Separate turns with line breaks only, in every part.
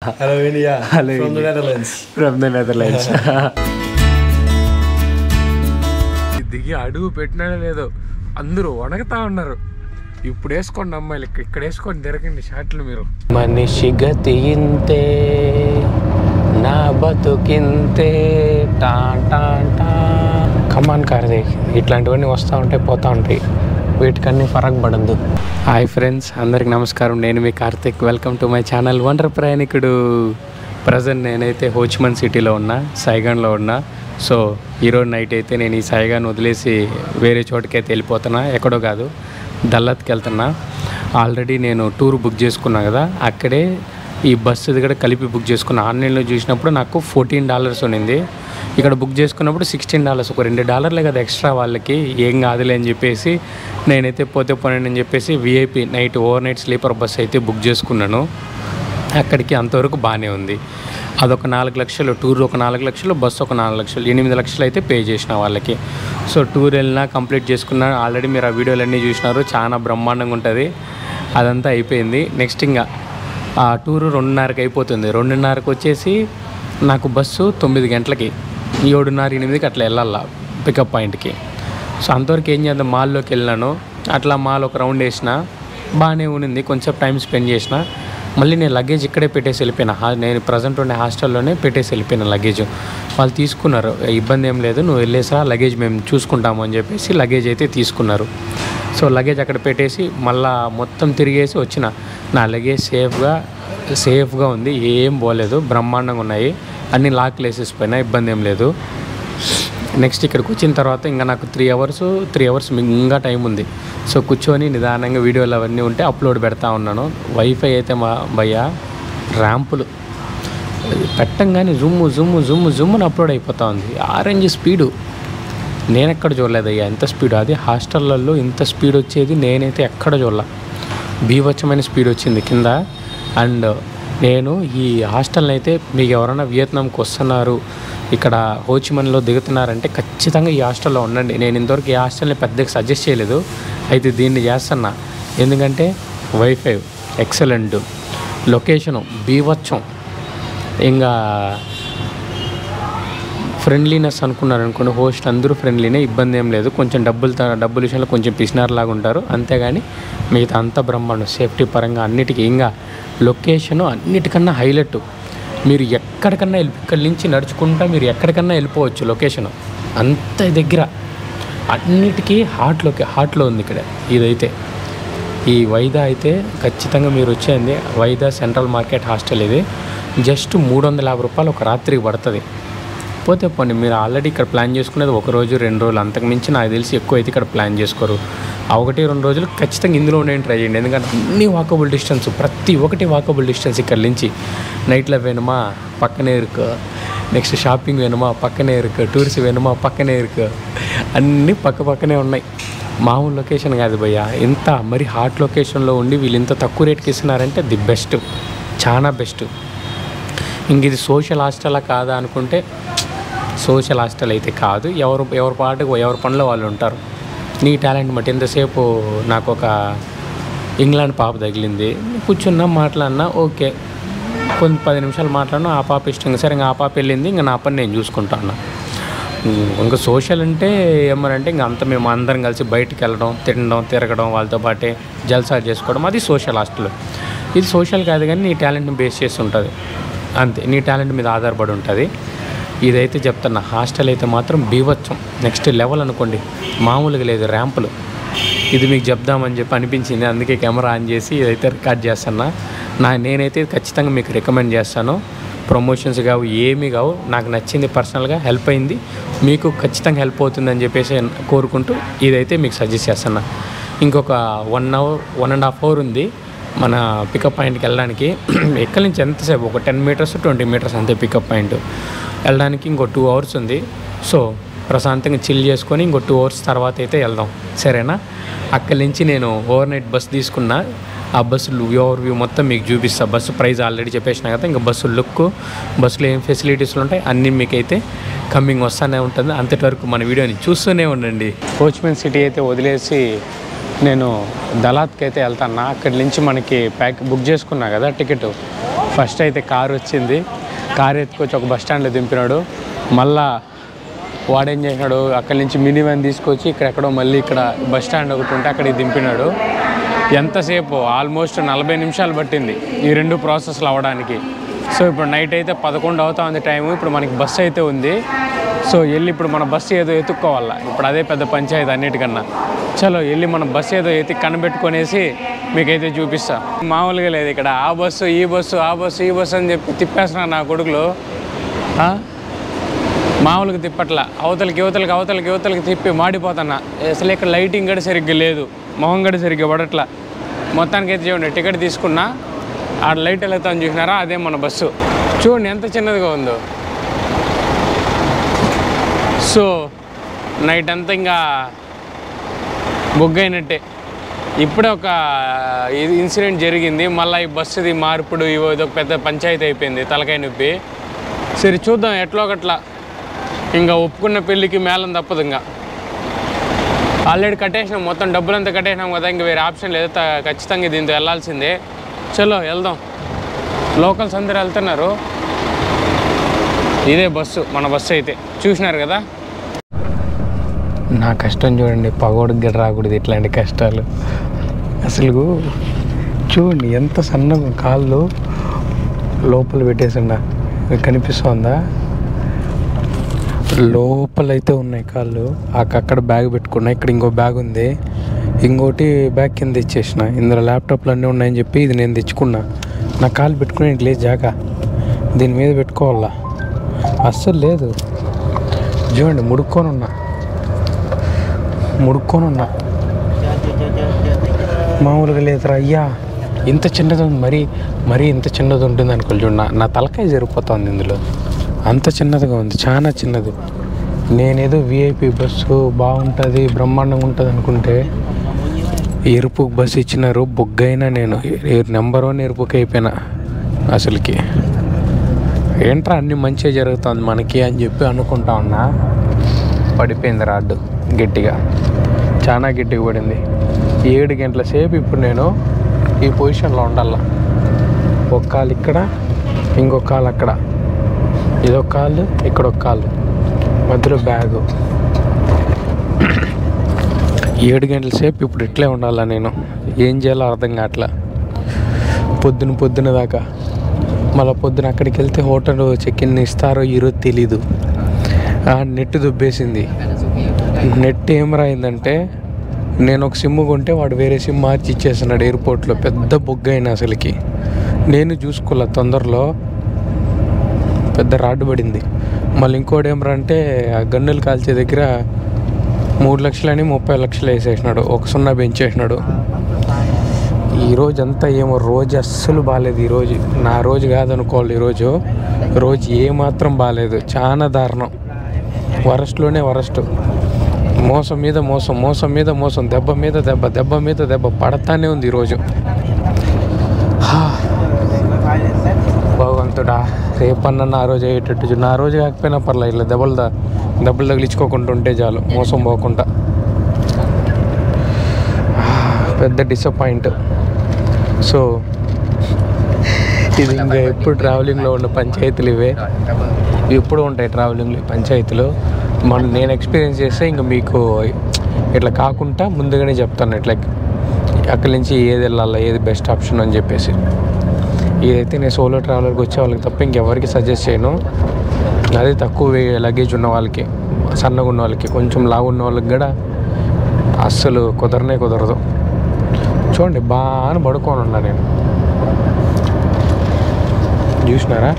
Hello India.
Hello
From
India.
the Netherlands.
From the Netherlands. దిగి అడుగు పెట్టినాడో లేదో అందరూ వణగుతా ఉన్నారు. ఇప్పుడు వేసుకోండి అమ్మాయిలు, ఇక్కడ వేసుకొని తిరగండి షాట్లు మీరు. మనిషి గతి ఇంతే, నా బతుకింతే, టా టా టా. కమాన్ కార్తీక్, ఇట్లాంటివన్నీ వస్తూ ఉంటాయి పోతూ ఉంటాయి, వీటికన్నీ ఫరక్ పడద్దు. హాయ్ ఫ్రెండ్స్, అందరికి నమస్కారం. నేను మీ Karthik. Welcome to my channel wonder ప్రయాణికుడు. ప్రజెంట్ నేనైతే హోచిమన్ సిటీలో ఉన్నా, సైగాన్లో ఉన్నా. సో ఈరోజు నైట్ అయితే నేను ఈ సైగాన్ వదిలేసి వేరే చోటుకైతే వెళ్ళిపోతున్నా. ఎక్కడో కాదు, దల్లత్కి వెళ్తున్నా. ఆల్రెడీ నేను టూర్ బుక్ చేసుకున్నా కదా, అక్కడే ఈ బస్సు కూడా కలిపి బుక్ చేసుకున్నా. ఆన్లైన్లో చూసినప్పుడు నాకు $14 ఉన్నింది. ఇక్కడ బుక్ చేసుకున్నప్పుడు $16, ఒక $2 కదా ఎక్స్ట్రా వాళ్ళకి, ఏం కాదులే అని చెప్పేసి నేనైతే పోతే పోనండి అని చెప్పేసి VIP over night sleeper bus అయితే బుక్ చేసుకున్నాను. అక్కడికి అంతవరకు బాగానే ఉంది. అదొక 4 లక్షలు, టూర్ ఒక 4 లక్షలు, బస్సు ఒక 4 లక్షలు, 8 లక్షలు అయితే పే చేసిన వాళ్ళకి. సో టూర్ వెళ్ళినా కంప్లీట్ చేసుకున్నా. ఆల్రెడీ మీరు ఆ వీడియోలన్నీ చూసినారు, చాలా బ్రహ్మాండంగా ఉంటుంది. అదంతా అయిపోయింది. నెక్స్ట్ ఇంకా ఆ టూరు 2:30కి అయిపోతుంది. 2:30కి వచ్చేసి నాకు బస్సు 9 గంటలకి, 7:30, 8కి అట్లా వెళ్ళాలా పికప్ పాయింట్కి. సో అంతవరకు ఏం చేద్దాం, మాల్లోకి వెళ్ళినాను. అట్లా మాల్ ఒక రౌండ్ వేసిన, బాగానే ఉన్నింది. కొంచెం టైం స్పెండ్ చేసిన. మళ్ళీ నేను లగేజ్ ఇక్కడే పెట్టేసి వెళ్ళిపోయినా. నేను ప్రజెంట్ ఉండే హాస్టల్లోనే పెట్టేసి వెళ్ళిపోయినా లగేజ్. వాళ్ళు తీసుకున్నారు, ఇబ్బంది ఏం లేదు, నువ్వు వెళ్ళేసా, లగేజ్ మేము చూసుకుంటాము అని చెప్పేసి లగేజ్ అయితే తీసుకున్నారు. సో లగేజ్ అక్కడ పెట్టేసి మళ్ళీ మొత్తం తిరిగేసి వచ్చిన. నా లగేజ్ సేఫ్గా ఉంది, ఏం పోలేదు, బ్రహ్మాండంగా ఉన్నాయి. అన్ని లాక్లు వేసేసిపోయినా, ఇబ్బంది ఏం లేదు. నెక్స్ట్ ఇక్కడికి వచ్చిన తర్వాత ఇంకా నాకు 3 అవర్స్ ఇంకా టైం ఉంది. సో కూర్చొని నిదానంగా వీడియోలు అవన్నీ ఉంటే అప్లోడ్ పెడతా ఉన్నాను. వైఫై అయితే మా భయ్య ర్యాంపులు పెట్టంగానే జుమ్ముని అప్లోడ్ అయిపోతూ ఉంది. ఆరెంజ్ స్పీడు నేను ఎక్కడ చూడలేదయ్యా, ఎంత స్పీడ్. అది హాస్టళ్ళల్లో ఇంత స్పీడ్ వచ్చేది నేనైతే ఎక్కడ చూడలే. బీభత్సమైన స్పీడ్ వచ్చింది కింద. అండ్ నేను ఈ హాస్టల్ని అయితే, మీకు ఎవరైనా వియత్నాంకి వస్తున్నారు, ఇక్కడ హోచిమన్లో దిగుతున్నారంటే ఖచ్చితంగా ఈ హాస్టల్లో ఉండండి. నేను ఇంతవరకు ఈ హాస్టల్ని పెద్దగా సజెస్ట్ చేయలేదు, అయితే దీన్ని చేస్తున్నా. ఎందుకంటే వైఫై ఎక్సలెంట్, లొకేషను బీభత్సం, ఇంకా ఫ్రెండ్లీనెస్ అనుకున్నారనుకోండి, హోస్ట్ అందరూ ఫ్రెండ్లీనే, ఇబ్బంది ఏం లేదు. కొంచెం డబ్బుల విషయంలో కొంచెం పిసినార్లాగా ఉంటారు, అంతేగాని మిగతా అంతా బ్రహ్మాండం. సేఫ్టీ పరంగా అన్నిటికీ, ఇంకా లొకేషను అన్నిటికన్నా హైలైట్. మీరు ఎక్కడికన్నా ఇక్కడి నుంచి నడుచుకుంటా మీరు ఎక్కడికన్నా వెళ్ళిపోవచ్చు. లొకేషను అంత దగ్గర, అన్నిటికీ హాట్లో ఉంది ఇక్కడ. ఇదైతే ఈ వైదా అయితే ఖచ్చితంగా మీరు వచ్చేయండి. వైదా సెంట్రల్ మార్కెట్ హాస్టల్ ఇది. జస్ట్ $350 ఒక రాత్రికి పడుతుంది. పోతే పోనీ, మీరు ఆల్రెడీ ఇక్కడ ప్లాన్ చేసుకునేది 1 రోజు 2 రోజులు, అంతకుమించి నాకు తెలిసి ఎక్కువ అయితే ఇక్కడ ప్లాన్ చేసుకోరు. ఆ 1-2 రోజులు ఖచ్చితంగా ఇందులో నేను ట్రై చేయండి. ఎందుకంటే అన్ని వాకబుల్ డిస్టెన్స్, ప్రతి ఒక్కటి వాకబుల్ డిస్టెన్స్. ఇక్కడ నుంచి నైట్ లైఫ్ వేணுమా పక్కనే ఇరుకు, నెక్స్ట్ షాపింగ్ వేணுమా పక్కనే ఇరుకు, టూర్స్ వేணுమా పక్కనే ఇరుకు, అన్నీ పక్కనే ఉన్నాయి. మామూలు లొకేషన్ కాదు భయ్య. ఇంత మరి హాట్ లొకేషన్లో ఉండి వీళ్ళు ఇంత తక్కువ రేట్కి ఇస్తున్నారంటే ది బెస్ట్, చాలా బెస్ట్. ఇంక ఇది సోషల్ హాస్టలా కాదా అనుకుంటే సోషల్ హాస్టల్ అయితే కాదు. ఎవరి పాటుకు ఎవరి పనిలో వాళ్ళు ఉంటారు. నీ టాలెంట్ బట్టి. ఎంతసేపు నాకు ఒక ఇంగ్లాండ్ పాప తగిలింది, కూర్చున్నా మాట్లాడినా, ఓకే కొంచెం 10 నిమిషాలు మాట్లాడినా, ఆ పాప ఇష్టంగా సరే, ఇంకా ఆ పాప వెళ్ళింది, ఇంకా నా పని నేను చూసుకుంటాను. ఇంకా సోషల్ అంటే ఏమనంటే ఇంకా అంత మేము అందరం కలిసి బయటికి వెళ్ళడం, తిరగడం, వాళ్ళతో పాటే జల్సా చేసుకోవడం, అది సోషల్ హాస్టల్. ఇది సోషల్ కాదు, కానీ నీ టాలెంట్ని బేస్ చేసి ఉంటుంది అంతే, నీ టాలెంట్ మీద ఆధారపడి ఉంటుంది. ఇదైతే చెప్తున్నా, హాస్టల్ అయితే మాత్రం బీభత్సం, నెక్స్ట్ లెవెల్ అనుకోండి, మామూలుగా లేదు. ర్యాంపులు ఇది మీకు చెప్దామని చెప్పి అనిపించింది, అందుకే కెమెరా ఆన్ చేసి ఇదైతే రికార్డ్ చేస్తున్నా. నేనైతే ఖచ్చితంగా మీకు రికమెండ్ చేస్తాను. ప్రమోషన్స్ కావు, ఏమీ కావు, నాకు నచ్చింది, పర్సనల్గా హెల్ప్ అయింది, మీకు ఖచ్చితంగా హెల్ప్ అవుతుందని చెప్పేసి కోరుకుంటూ ఇదైతే మీకు సజెస్ట్ చేస్తున్నా. ఇంకొక 1.5 అవర్ ఉంది మన పికప్ పాయింట్కి వెళ్ళడానికి. ఎక్కడి నుంచి ఎంతసేపు, ఒక 10 మీటర్స్ 20 మీటర్స్ అంతే పికప్ పాయింట్. వెళ్ళడానికి ఇంకో 2 అవర్స్ ఉంది. సో ప్రశాంతంగా చిల్ చేసుకొని ఇంకో 2 అవర్స్ తర్వాత అయితే వెళ్దాం, సరేనా? అక్కడి నుంచి నేను ఓవర్ నైట్ బస్ తీసుకున్నా. ఆ బస్సులు ఓవర్ వ్యూ మొత్తం మీకు చూపిస్తా. బస్సు ప్రైస్ ఆల్రెడీ చెప్పేసినా కదా, ఇంకా బస్సు లుక్, బస్సులో ఏం ఫెసిలిటీస్లు ఉంటాయి అన్నీ మీకైతే కమింగ్ వస్తూనే ఉంటుంది. అంతటి వరకు మన వీడియోని చూస్తూనే ఉండండి. హోచిమన్ సిటీ అయితే వదిలేసి నేను దళాత్కి అయితే వెళ్తాను. అక్కడి నుంచి మనకి బుక్ చేసుకున్నా కదా టికెట్. ఫస్ట్ అయితే కారు వచ్చింది, కారు ఎత్తుకొచ్చి ఒక బస్ స్టాండ్లో దింపినాడు. మళ్ళా వాడేం చేసినాడు, అక్కడి నుంచి మినీ వ్యాన్ తీసుకొచ్చి ఇక్కడెక్కడో మళ్ళీ ఇక్కడ బస్ స్టాండ్ ఒకటి ఉంటే అక్కడికి దింపినాడు. ఎంతసేపు ఆల్మోస్ట్ 40 నిమిషాలు పట్టింది ఈ 2 ప్రాసెస్లు అవ్వడానికి. సో ఇప్పుడు నైట్ అయితే 11 అవుతా ఉంది టైము. ఇప్పుడు మనకి బస్సు అయితే ఉంది. సో వెళ్ళి ఇప్పుడు మన బస్సు ఏదో ఎత్తుక్కోవాలా. ఇప్పుడు అదే పెద్ద పంచాయతీ అన్నిటికన్నా. చలో వెళ్ళి మన బస్సు ఏదో ఎత్తి కనబెట్టుకొనేసి మీకైతే చూపిస్తా. మామూలుగా లేదు ఇక్కడ ఆ బస్సు ఈ బస్సు ఆ బస్సు ఈ బస్సు అని చెప్పి తిప్పేస్తున్నా నా కొడుకులు. మామూలుగా తిప్పట్లా, అవతలకి తిప్పి మాడిపోతున్నా. అసలు ఇక్కడ లైటింగ్ కూడా సరిగ్గా లేదు, మొహం కూడా సరిగ్గా పడట్లా. మొత్తానికి అయితే చూడండి టికెట్ తీసుకున్నా, ఆ లైట్ వెళ్తాను చూసినారా, అదే మన బస్సు. చూడండి ఎంత చిన్నదిగా ఉందో. సో నైట్ అంతా ఇంకా బొగ్గైనట్టే. ఇప్పుడే ఒక ఇన్సిడెంట్ జరిగింది, మళ్ళీ ఈ బస్సుది మార్పుడు ఇదొక పెద్ద పంచాయతీ అయిపోయింది, తలకాయ నొప్పి. సరే చూద్దాం ఎట్లో ఒకట్లా. ఇంకా ఒప్పుకున్న పెళ్ళికి మేళం తప్పదు. ఇంకా ఆల్రెడీ కట్టేసినాం, మొత్తం డబ్బులంతా కట్టేసినాం కదా, ఇంకా వేరే ఆప్షన్ లేదు, ఖచ్చితంగా దీంతో వెళ్ళాల్సిందే. చలో వెళ్దాం. లోకల్స్ అందరూ వెళ్తున్నారు. ఇదే బస్సు, మన బస్సు అయితే చూసినారు కదా. నా కష్టం చూడండి, పగోడికి గడ రాకూడదు ఇట్లాంటి కష్టాలు. అసలు చూడండి ఎంత సన్నగా కాళ్ళు లోపల పెట్టేసిండా, కనిపిస్తుందా? లోపలైతే ఉన్నాయి కాళ్ళు. అక్కడ బ్యాగ్ పెట్టుకున్నా, ఇక్కడ ఇంకో బ్యాగ్ ఉంది, ఇంకోటి బ్యాగ్ కింద తెచ్చేసిన. ఇందులో ల్యాప్టాప్లు అన్నీ ఉన్నాయని చెప్పి ఇది నేను తెచ్చుకున్నా. నా కాలు పెట్టుకునే లేదు జాగా, దీని మీద పెట్టుకోవాలా, అస్సలు లేదు. చూడండి ముడుక్కొని ఉన్నా మామూలుగా లేదురా అయ్యా. ఇంత చిన్నది ఉంది, మరీ ఇంత చిన్నది ఉంటుంది అనుకోవాలి. చూడ నా తలకాయ జరిగిపోతుంది ఇందులో, అంత చిన్నదిగా ఉంది, చాలా చిన్నది. నేనేదో విఐపి బస్సు బాగుంటుంది బ్రహ్మాండంగా ఉంటుంది అనుకుంటే ఎరుపు బస్సు ఇచ్చినారు. బొగ్గైనా నేను నెంబర్ 1 ఎరుపుకి అయిపోయినా. అసలుకి ఏంట్రా అన్నీ మంచిగా జరుగుతుంది మనకి అని చెప్పి అనుకుంటా ఉన్నా. పడిపోయింది రాడ్డు గట్టిగా, చాలా గట్టిగా పడింది. 7 గంటల సేపు ఇప్పుడు నేను ఈ పొజిషన్లో ఉండాల. ఒక కాలు ఇక్కడ, ఇంకొక కాలు అక్కడ, ఇదొక కాలు, ఇక్కడ ఒక కాలు, మధ్యలో బ్యాగు. 7 గంటల సేపు ఇప్పుడు ఇట్లే ఉండాలా నేను. ఏం చేయాలో అర్థం కావట్లా. పొద్దున దాకా మళ్ళీ పొద్దున అక్కడికి వెళ్తే హోటల్ చెక్-ఇన్ ఇస్తారో ఈరోజు తెలీదు. నెట్ దుబ్బేసింది. నెట్ ఏం రాయిందంటే నేను ఒక సిమ్ కొంటే వాడు వేరే సిమ్ మార్చి ఇచ్చేస్తున్నాడు ఎయిర్పోర్ట్లో. పెద్ద బొగ్గైనా అసలుకి నేను చూసుకోలే, తొందరలో పెద్ద రాడ్డు పడింది. మళ్ళీ ఇంకోటి ఏమరా అంటే ఆ గన్నులు కాల్చే దగ్గర 3 లక్షలని 30 లక్షలు వేసేసినాడు, ఒక 0 పెంచేసినాడు. ఈరోజు అంతా ఏమో రోజు అస్సలు బాగాలేదు. ఈరోజు నా రోజు కాదనుకోవాలి. రోజు ఏమాత్రం బాగాలేదు, చాలా దారుణం. వరస్ట్లోనే వరస్ట్. మోసం మీద మోసం, దెబ్బ మీద దెబ్బ పడతానే ఉంది ఈరోజు. భగవంతుడా రేపన్నా నా రోజు అయ్యేటట్టు. నా రోజు కాకపోయినా పర్లేదు, ఇట్లా దెబ్బలు తగిలించుకోకుండా ఉంటే చాలు, మోసం పోకుండా. పెద్ద డిసప్పాయింట్. సో ఇది ఇంకా ఎప్పుడు ట్రావెలింగ్లో ఉన్న పంచాయతీలు ఇవే, ఎప్పుడు ఉంటాయి ట్రావెలింగ్లో పంచాయతీలు. నేను ఎక్స్పీరియన్స్ చేస్తే ఇంకా మీకు ఇట్లా కాకుండా ముందుగానే చెప్తాను, ఇట్లా అక్కడి నుంచి ఏది వెళ్ళాలా, ఏది బెస్ట్ ఆప్షన్ అని చెప్పేసి. ఇదైతే నేను సోలో ట్రావెలర్కి వచ్చే వాళ్ళకి తప్ప ఇంకెవరికి సజెస్ట్ చేయను. అదే తక్కువ లగేజ్ ఉన్న వాళ్ళకి, సన్నగా ఉన్న వాళ్ళకి, కొంచెం లావు ఉన్న వాళ్ళకి కూడా అస్సలు కుదరదు. చూడండి బాగా పడుకొని ఉన్నా నేను. చూసినారా,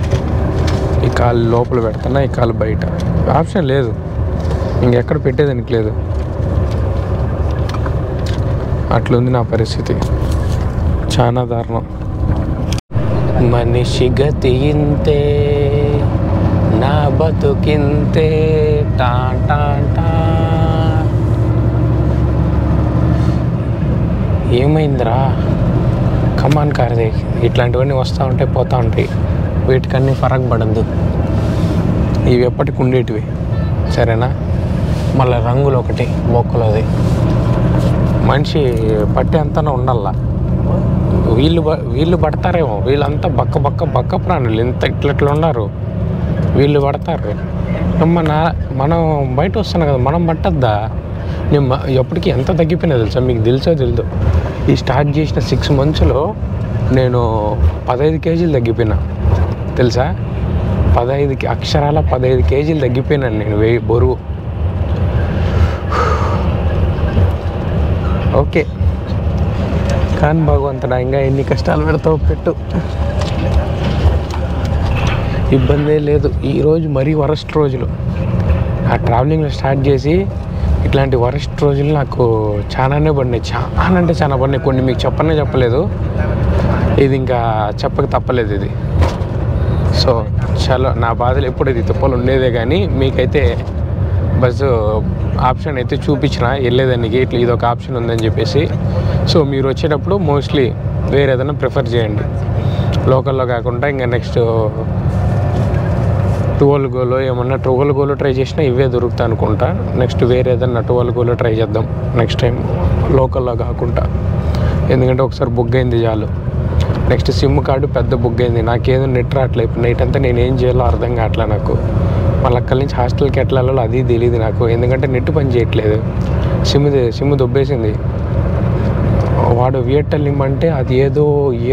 ఈ కాలు లోపల పెడుతున్నా, ఈ కాలు బయట. ఆప్షన్ లేదు, ఇంకెక్కడ పెట్టేదానికి లేదు. అట్లుంది నా పరిస్థితి, చాలా దారుణం. మనిషి గతి ఇంతే, నా బతుకింతే, టా టా టా. ఏమైందిరా, కమాన్ కార్దే. ఇట్లాంటివన్నీ వస్తూ ఉంటాయి, పోతూ ఉంటాయి, వీటికన్నీ ఫరక్ పడద్దు. ఇవి ఎప్పటికి ఉండేటివి, సరేనా? మళ్ళీ రంగులు ఒకటి బొక్కలోది, మనిషి పట్టి అంతనే ఉండాల. వీళ్ళు పడతారేమో, వీళ్ళంతా బక్క ప్రాణులు, ఇట్లా ఉన్నారు, వీళ్ళు పడతారు. మనం బయట వస్తున్నాం కదా, మనం పట్టద్దా? నేను ఎప్పటికీ ఎంత తగ్గిపోయినా తెలుసా మీకు? తెలియదు. ఈ స్టార్ట్ చేసిన 6 monthsలో నేను 15 kgs తగ్గిపోయినా తెలుసా? 15 kgs తగ్గిపోయినాను నేను, బరువు. ఓకే కానీ భగవంతుడా, ఇంకా ఎన్ని కష్టాలు పెడతావు పెట్టు, ఇబ్బందే లేదు. ఈరోజు మరీ వరస్ట్ రోజులు. ఆ ట్రావెలింగ్లో స్టార్ట్ చేసి ఇట్లాంటి వరస్ట్ రోజులు నాకు చాలానే పడినాయి, చాలా పడినాయి. కొన్ని మీకు చెప్పలేదు, ఇది ఇంకా చెప్పక తప్పలేదు ఇది. సో చాలా నా బాధలు ఎప్పుడు ఇది తిప్పలు ఉండేదే, కానీ మీకైతే బస్సు ఆప్షన్ అయితే చూపించిన వెళ్ళేదానికి, ఇట్లా ఇదొక ఆప్షన్ ఉందని చెప్పేసి. సో మీరు వచ్చేటప్పుడు మోస్ట్లీ వేరే ఏదైనా ప్రిఫర్ చేయండి, లోకల్లో కాకుండా. ఇంకా నెక్స్ట్ 12 గోలో ఏమన్నా 12 గోలో ట్రై చేసినా ఇవే దొరుకుతాయి అనుకుంటా. నెక్స్ట్ వేరే ఏదన్నా 12 గోలో ట్రై చేద్దాం నెక్స్ట్ టైం, లోకల్లో కాకుండా. ఎందుకంటే ఒకసారి బుక్ అయింది చాలు. నెక్స్ట్ సిమ్ కార్డు పెద్ద బుక్ అయింది, నాకేదో నెట్ రావట్లేదు. నైట్ అంతా నేను ఏం చేయాలో అర్థం కావట్లే నాకు. మళ్ళీ అక్కడి నుంచి హాస్టల్కి ఎట్లా వెళ్ళాలో అది తెలియదు నాకు, ఎందుకంటే నెట్ పని చేయట్లేదు. సిమ్ దొబ్బేసింది. వాడు వియర్టెల్ ఇమ్మంటే అది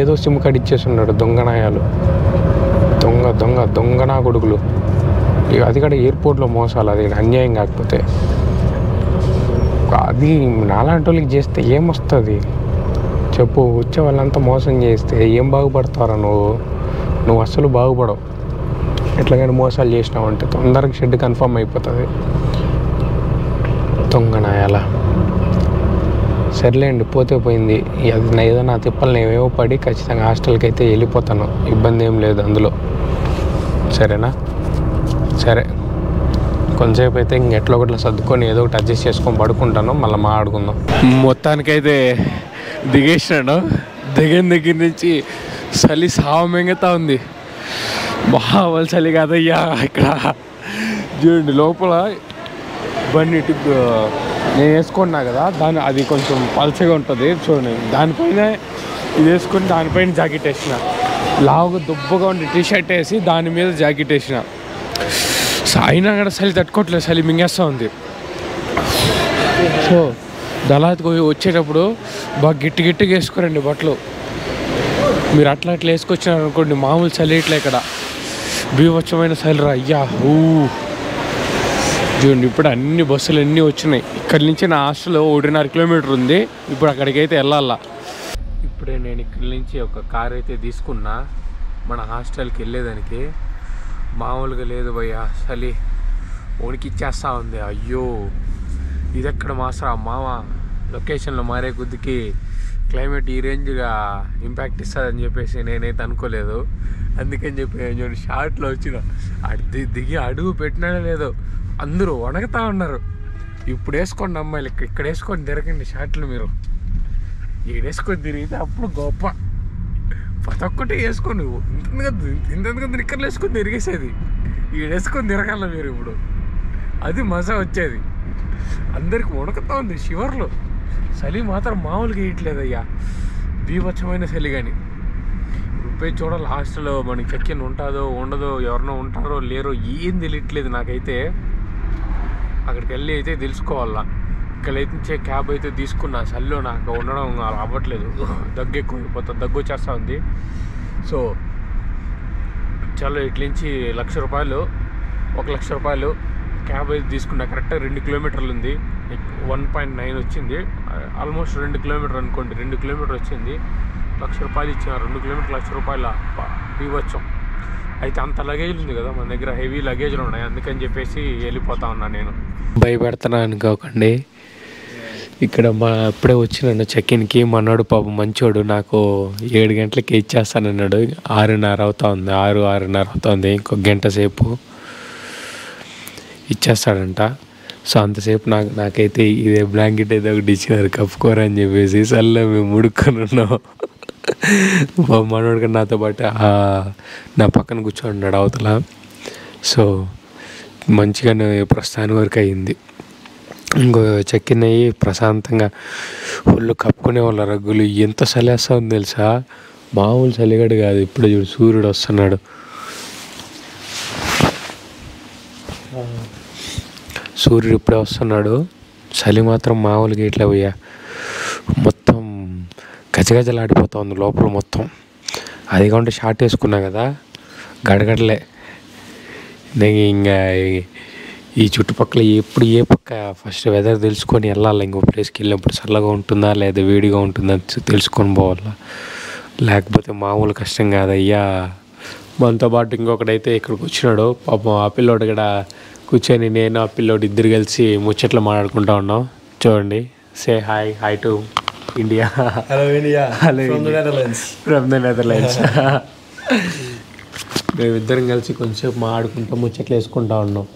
ఏదో సిమ్ కార్డు ఇచ్చేస్తున్నాడు. దొంగనాయాలు, దొంగనా కొడుకులు. ఇక అది కూడా ఎయిర్పోర్ట్లో మోసాలు, అది అన్యాయం కాకపోతే. అది నాలాంటి వాళ్ళకి చేస్తే ఏమొస్తుంది చెప్పు? వచ్చే వాళ్ళంతా మోసం చేస్తే ఏం బాగుపడతారా నువ్వు అస్సలు బాగుపడవు. ఎట్లాగైనా మోసాలు చేసినావు అంటే తొందరగా షెడ్ కన్ఫర్మ్ అయిపోతుంది. దొంగనాయాల. సర్లేండి, పోతే పోయింది. అది ఏదో నా తిప్పలు ఏవేవో పడి ఖచ్చితంగా హాస్టల్కి అయితే వెళ్ళిపోతాను, ఇబ్బంది ఏం లేదు అందులో. సరేనా? సరే, కొంచెంసేపు అయితే ఇంకెట్లో ఒకట్లా సర్దుకొని ఏదో ఒకటి అడ్జస్ట్ చేసుకొని పడుకుంటాను, మళ్ళీ మాట్లాడుకుందాం. మొత్తానికైతే దిగేసినాను. దిగిన దగ్గర నుంచి చలి సావమెంగతా ఉంది. బావల్ చలి కాదయ్యా ఇక్కడ. చూడండి లోపల బండి నేను వేసుకున్నా కదా, అది కొంచెం పల్చగా ఉంటుంది చూడండి. దానిపైన ఇది వేసుకొని దానిపైన జాకెట్ వేసిన, లావుగా దుబ్బగా ఉండి టీషర్ట్ వేసి దాని మీద జాకెట్ వేసిన. అయినా కూడా చలి తట్టుకోవట్లేదు, చలి మింగేస్తూ ఉంది. సో దళాతికి వచ్చేటప్పుడు బాగా గట్టిగా వేసుకోరండి బట్టలు. మీరు అట్లా వేసుకొచ్చినారు అనుకోండి, మామూలు చలి ఇట్లా ఇక్కడ బీభత్సమైన చలిరా అయ్యా. చూడండి ఇప్పుడు అన్ని బస్సులు అన్నీ వచ్చినాయి. ఇక్కడి నుంచి నా హాస్టల్ 1.5 kilometer ఉంది. ఇప్పుడు అక్కడికైతే వెళ్ళాలా. ఇప్పుడే నేను ఇక్కడి నుంచి ఒక కార్ అయితే తీసుకున్నా మన హాస్టల్కి వెళ్ళేదానికి. మామూలుగా లేదు భయ్యా, చలి వణికిచ్చేస్తూ ఉంది. అయ్యో ఇది ఎక్కడ మాసరా మామ, లొకేషన్లో మారే కొద్దికి క్లైమేట్ ఈ రేంజ్గా ఇంపాక్ట్ ఇస్తుందని చెప్పేసి నేనైతే అనుకోలేదు. అందుకని చెప్పి నేను షార్ట్లో వచ్చిన దిగి అడుగు పెట్టినాడే లేదో అందరూ వణగుతూ ఉన్నారు. ఇప్పుడు వేసుకోండి అమ్మాయిలు, ఇక్కడ వేసుకొని తిరగండి షార్ట్లు. మీరు ఈడేసుకొని తిరిగితే అప్పుడు గొప్ప. ప్రతి ఒక్కటి వేసుకోండి. ఇంతగా నిక్కర్లు వేసుకొని తిరిగేసేది, ఈడేసుకొని తిరగాల మీరు ఇప్పుడు. అది మజా వచ్చేది. అందరికి వణుకుతూ ఉంది షివర్లు. చలి మాత్రం మామూలుగా వేయట్లేదయ్యా, బీభత్సమైన చలి. కానీ రూపాయి చూడాలి హాస్టల్లో మనకి చెక్-ఇన్ ఉంటుందో ఉండదో, ఎవరినో ఉంటారో లేరో ఏం తెలియట్లేదు నాకైతే. అక్కడికి వెళ్ళి అయితే తెలుసుకోవాలా. ఇక్కడైతే క్యాబ్ అయితే తీసుకున్నా, చలిలో నాకు ఉండడం అవ్వట్లేదు, దగ్గు ఎక్కువైపోతుంది, దగ్గు వచ్చేస్తూ ఉంది. సో చలో ఇట్నుంచి ₹1,00,000 1,00,000 క్యాబ్ అయితే తీసుకున్నా. కరెక్ట్గా 2 kilometers ఉంది, 1.9 వచ్చింది. ఆల్మోస్ట్ 2 kilometers అనుకోండి, 2 kilometers వచ్చింది. ₹1,00,000 ఇచ్చిన, 2 kilometers ₹1,00,000 ఇవ్వచ్చు. అయితే అంత లగేజ్ ఉంది కదా మన దగ్గర, హెవీ లగేజ్లు ఉన్నాయి. అందుకని చెప్పేసి వెళ్ళిపోతా ఉన్నా నేను. భయపెడుతున్నా అనుకోకండి. ఇక్కడ ఇప్పుడే వచ్చినాను చెక్-ఇన్కి. మన్నాడు పాపం మంచోడు, నాకు 7 గంటలకి ఇచ్చేస్తానన్నాడు. 6:30 అవుతా ఉంది, 6:30 అవుతుంది. ఇంకొక గంట సేపు ఇచ్చేస్తాడంట. సో అంతసేపు నాకైతే ఇదే బ్లాంకెట్ అయితే ఒకటి ఇచ్చినారు, కప్పుకోరని చెప్పేసి. సర్లే మేము ముడుక్కొని ఉన్నాం. మనోడు నాతో పాటు నా పక్కన కూర్చోన్నాడు అవతల. సో మంచిగానే ప్రస్తుతానికి వరకు అయింది. ఇంకో చెక్కినవి ప్రశాంతంగా ఒళ్ళు కప్పుకునే వాళ్ళ రగ్గులు. ఎంత చలేస్తా ఉంది తెలుసా, మామూలు చలిగడు కాదు. ఇప్పుడు చూడు సూర్యుడు వస్తున్నాడు. సూర్యుడు ఇప్పుడే వస్తున్నాడు. చలి మాత్రం మామూలుగా ఇట్లా పోయా మొత్తం గజగజలాడిపోతుంది లోపల మొత్తం. అది కాకుండా షార్ట్ వేసుకున్నా కదా గడగడలే. నేను ఇంకా ఈ చుట్టుపక్కల ఎప్పుడు ఏ పక్క ఫస్ట్ వెదర్ తెలుసుకొని వెళ్ళాలి. ఇంకో ప్లేస్కి వెళ్ళినప్పుడు చల్లగా ఉంటుందా లేదా వేడిగా ఉంటుందా తెలుసుకొని పోవాలా, లేకపోతే మామూలు కష్టం కాదయ్యా. మనతో పాటు ఇంకొకడైతే ఇక్కడికి వచ్చినాడు పాపం. ఆ పిల్లోడు కూడా కూర్చొని నేను ఆ పిల్లోడు ఇద్దరు కలిసి ముచ్చట్లు మాట్లాడుకుంటా ఉన్నాం. చూడండి, say hi. Hi to India.
Hello India.
Hello
from the Netherlands.
మేమిద్దరం కలిసి కొంచెంసేపు మాట్లాడుకుంటూ ముచ్చట్లు వేసుకుంటా ఉన్నాం.